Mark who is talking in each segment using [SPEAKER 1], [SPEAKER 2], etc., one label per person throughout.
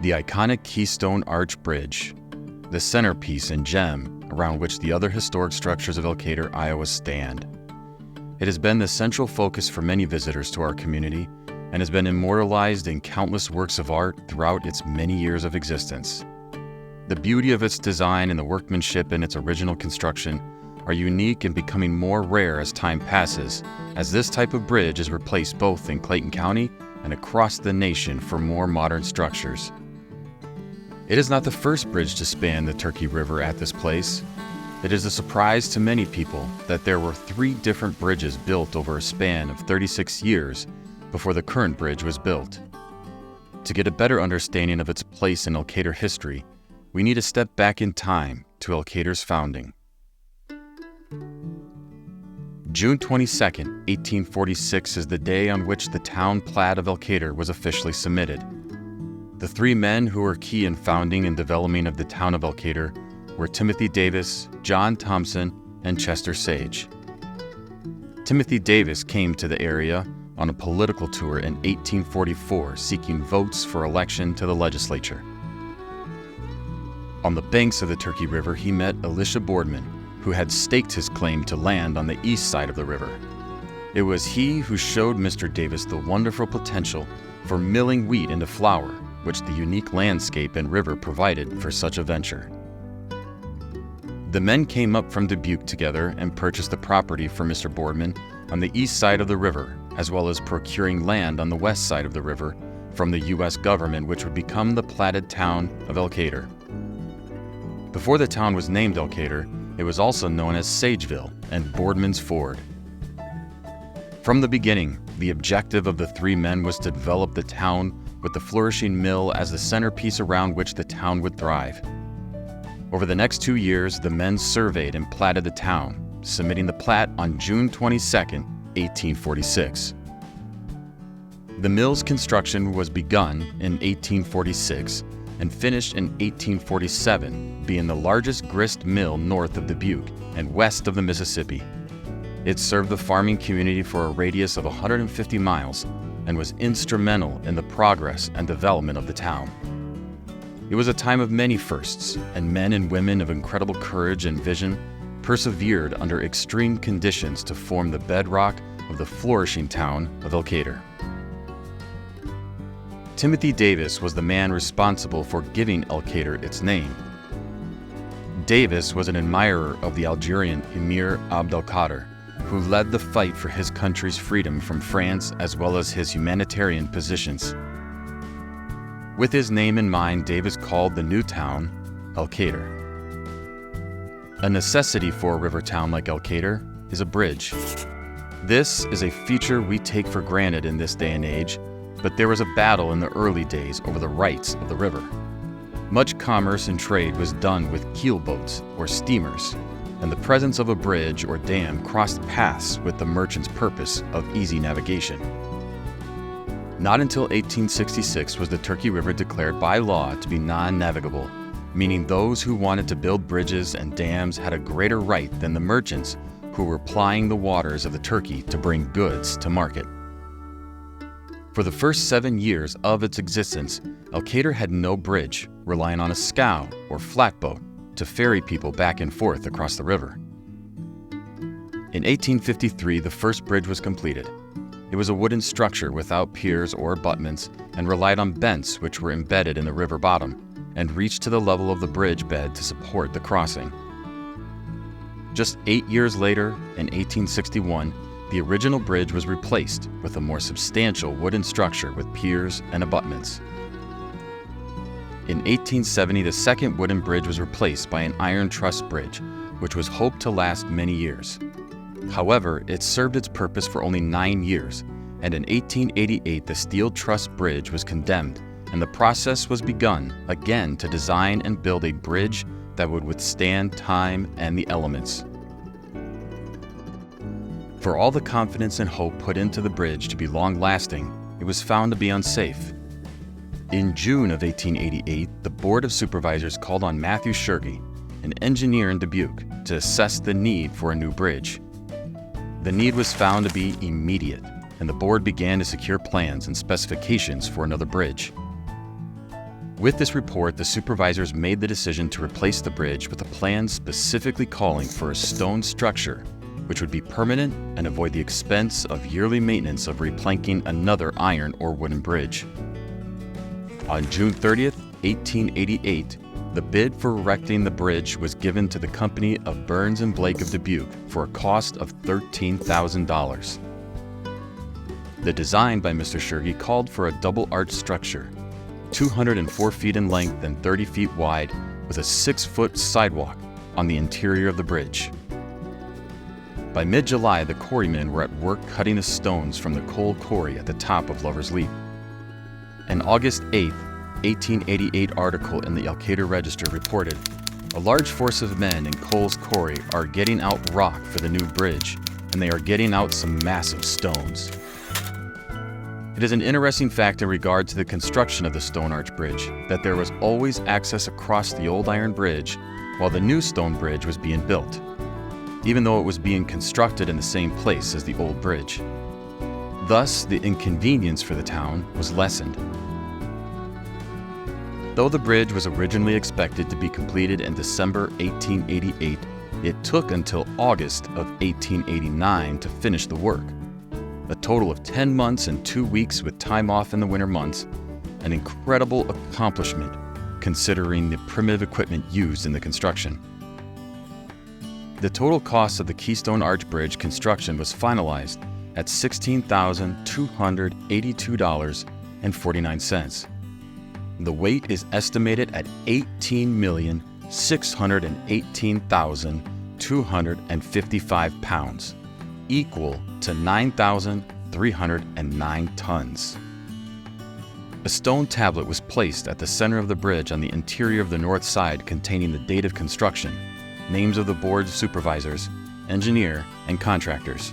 [SPEAKER 1] The iconic Keystone Arch Bridge, the centerpiece and gem around which the other historic structures of Elkader, Iowa stand. It has been the central focus for many visitors to our community and has been immortalized in countless works of art throughout its many years of existence. The beauty of its design and the workmanship in its original construction are unique and becoming more rare as time passes, as this type of bridge is replaced both in Clayton County and across the nation for more modern structures. It is not the first bridge to span the Turkey River at this place. It is a surprise to many people that there were 3 different bridges built over a span of 36 years before the current bridge was built. To get a better understanding of its place in Elkader history, we need to step back in time to Elkader's founding. June 22, 1846 is the day on which the town plat of Elkader was officially submitted. The 3 men who were key in founding and developing of the town of Elkader were Timothy Davis, John Thompson, and Chester Sage. Timothy Davis came to the area on a political tour in 1844 seeking votes for election to the legislature. On the banks of the Turkey River, he met Elisha Boardman, who had staked his claim to land on the east side of the river. It was he who showed Mr. Davis the wonderful potential for milling wheat into flour, which the unique landscape and river provided for such a venture. The men came up from Dubuque together and purchased the property for Mr. Boardman on the east side of the river, as well as procuring land on the west side of the river from the U.S. government, which would become the platted town of Elkader. Before the town was named Elkader, it was also known as Sageville and Boardman's Ford. From the beginning, the objective of the 3 men was to develop the town with the flourishing mill as the centerpiece around which the town would thrive. Over the next 2 years, the men surveyed and platted the town, submitting the plat on June 22, 1846. The mill's construction was begun in 1846 and finished in 1847, being the largest grist mill north of Dubuque and west of the Mississippi. It served the farming community for a radius of 150 miles and was instrumental in the progress and development of the town. It was a time of many firsts, and men and women of incredible courage and vision persevered under extreme conditions to form the bedrock of the flourishing town of Elkader. Timothy Davis was the man responsible for giving Elkader its name. Davis was an admirer of the Algerian Emir Abdelkader, who led the fight for his country's freedom from France, as well as his humanitarian positions. With his name in mind, Davis called the new town Elkader. A necessity for a river town like Elkader is a bridge. This is a feature we take for granted in this day and age, but there was a battle in the early days over the rights of the river. Much commerce and trade was done with keelboats or steamers, and the presence of a bridge or dam crossed paths with the merchant's purpose of easy navigation. Not until 1866 was the Turkey River declared by law to be non-navigable, meaning those who wanted to build bridges and dams had a greater right than the merchants who were plying the waters of the Turkey to bring goods to market. For the first 7 years of its existence, Elkader had no bridge, relying on a scow or flatboat to ferry people back and forth across the river. In 1853, the first bridge was completed. It was a wooden structure without piers or abutments and relied on bents which were embedded in the river bottom and reached to the level of the bridge bed to support the crossing. Just 8 years later, in 1861, the original bridge was replaced with a more substantial wooden structure with piers and abutments. In 1870, the second wooden bridge was replaced by an iron truss bridge, which was hoped to last many years. However, it served its purpose for only 9 years, and in 1888 the steel truss bridge was condemned, and the process was begun again to design and build a bridge that would withstand time and the elements. For all the confidence and hope put into the bridge to be long-lasting, it was found to be unsafe. In June of 1888, the Board of Supervisors called on Matthew Shergy, an engineer in Dubuque, to assess the need for a new bridge. The need was found to be immediate, and the board began to secure plans and specifications for another bridge. With this report, the supervisors made the decision to replace the bridge with a plan specifically calling for a stone structure, which would be permanent and avoid the expense of yearly maintenance of replanking another iron or wooden bridge. On June 30th, 1888, the bid for erecting the bridge was given to the company of Burns and Blake of Dubuque for a cost of $13,000. The design by Mr. Shergi called for a double-arch structure, 204 feet in length and 30 feet wide, with a 6-foot sidewalk on the interior of the bridge. By mid-July, the quarrymen were at work cutting the stones from the coal quarry at the top of Lover's Leap. An August 8, 1888 article in the Elkader Register reported, "A large force of men in Cole's quarry are getting out rock for the new bridge, and they are getting out some massive stones." It is an interesting fact in regard to the construction of the Stone Arch Bridge that there was always access across the old iron bridge while the new stone bridge was being built, even though it was being constructed in the same place as the old bridge. Thus, the inconvenience for the town was lessened. Though the bridge was originally expected to be completed in December 1888, it took until August of 1889 to finish the work. A total of 10 months and 2 weeks with time off in the winter months, an incredible accomplishment considering the primitive equipment used in the construction. The total cost of the Keystone Arch Bridge construction was finalized at $16,282.49. The weight is estimated at 18,618,255 pounds, equal to 9,309 tons. A stone tablet was placed at the center of the bridge on the interior of the north side containing the date of construction, names of the board of supervisors, engineer, and contractors.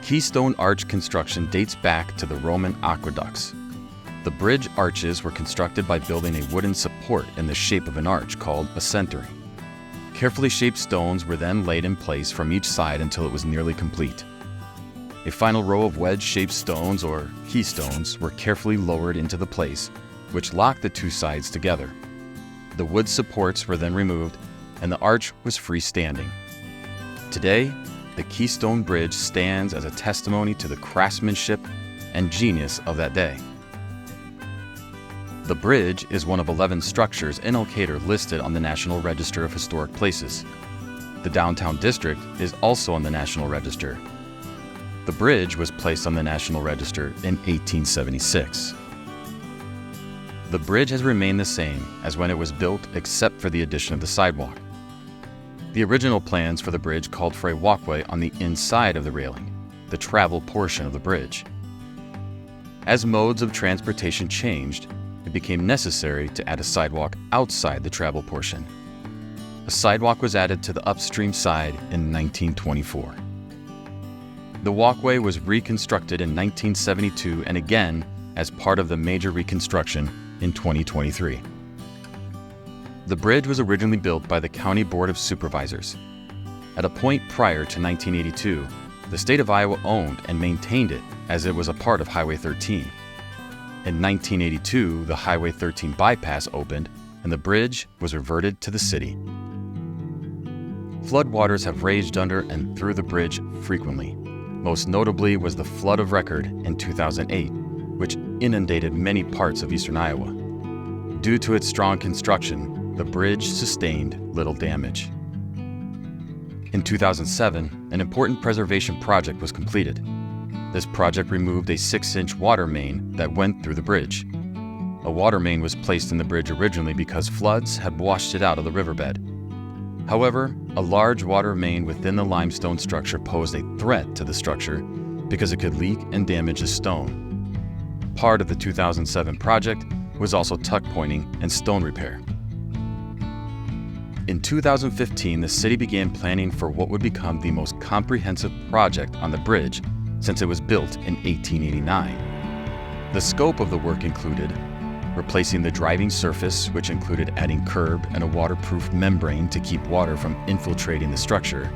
[SPEAKER 1] Keystone Arch construction dates back to the Roman aqueducts. The bridge arches were constructed by building a wooden support in the shape of an arch called a centering. Carefully shaped stones were then laid in place from each side until it was nearly complete. A final row of wedge-shaped stones, or keystones, were carefully lowered into the place, which locked the two sides together. The wood supports were then removed, and the arch was freestanding. Today, the Keystone Bridge stands as a testimony to the craftsmanship and genius of that day. The bridge is one of 11 structures in Elkader listed on the National Register of Historic Places. The downtown district is also on the National Register. The bridge was placed on the National Register in 1876. The bridge has remained the same as when it was built except for the addition of the sidewalk. The original plans for the bridge called for a walkway on the inside of the railing, the travel portion of the bridge. As modes of transportation changed, it became necessary to add a sidewalk outside the travel portion. A sidewalk was added to the upstream side in 1924. The walkway was reconstructed in 1972 and again as part of the major reconstruction in 2023. The bridge was originally built by the County Board of Supervisors. At a point prior to 1982, the state of Iowa owned and maintained it as it was a part of Highway 13. In 1982, the Highway 13 bypass opened and the bridge was reverted to the city. Floodwaters have raged under and through the bridge frequently. Most notably was the flood of record in 2008, which inundated many parts of eastern Iowa. Due to its strong construction, the bridge sustained little damage. In 2007, an important preservation project was completed. This project removed a 6-inch water main that went through the bridge. A water main was placed in the bridge originally because floods had washed it out of the riverbed. However, a large water main within the limestone structure posed a threat to the structure because it could leak and damage the stone. Part of the 2007 project was also tuck pointing and stone repair. In 2015, the city began planning for what would become the most comprehensive project on the bridge since it was built in 1889. The scope of the work included replacing the driving surface, which included adding curb and a waterproof membrane to keep water from infiltrating the structure,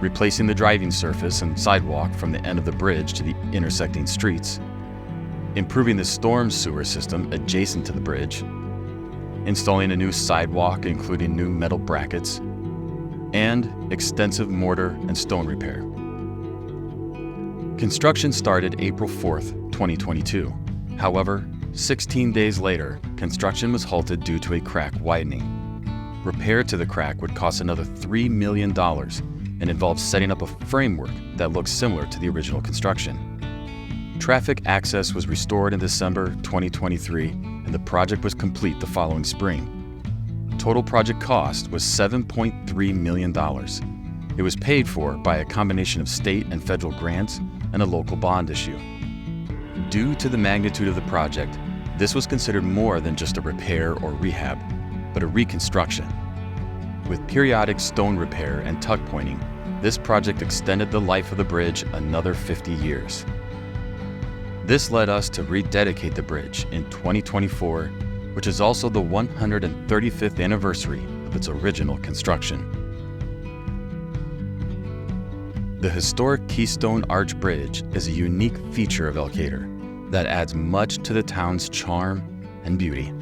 [SPEAKER 1] replacing the driving surface and sidewalk from the end of the bridge to the intersecting streets, improving the storm sewer system adjacent to the bridge, installing a new sidewalk including new metal brackets, and extensive mortar and stone repair. Construction started April 4th, 2022. However, 16 days later, construction was halted due to a crack widening. Repair to the crack would cost another $3 million and involved setting up a framework that looks similar to the original construction. Traffic access was restored in December 2023, and the project was complete the following spring. Total project cost was $7.3 million. It was paid for by a combination of state and federal grants and a local bond issue. Due to the magnitude of the project, this was considered more than just a repair or rehab, but a reconstruction. With periodic stone repair and tuck pointing, this project extended the life of the bridge another 50 years. This led us to rededicate the bridge in 2024, which is also the 135th anniversary of its original construction. The historic Keystone Arch Bridge is a unique feature of Elkader that adds much to the town's charm and beauty.